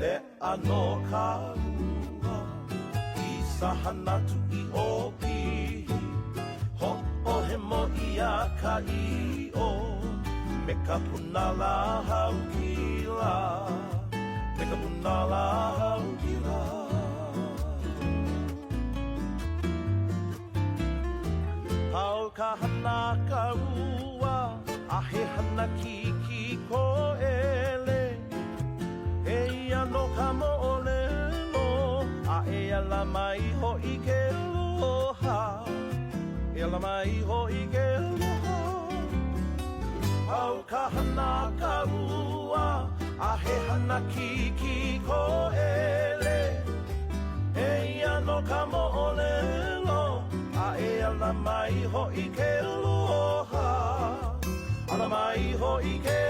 le ano ka ua I sahana tu I opi Ho o he mo I a ka I o Me ka punala hau kila Me ka punala hau kila Hau ka hana ka ua A he hana ki ko ele E ia no ka mo o lelo A e ala mai ho I ke loha E ala mai ho I ke loha Hau ka hana ka ua A he hana ki ko ele E ia no ka mo o lelo A e ala mai ho I ke loha Ala mai ho I ke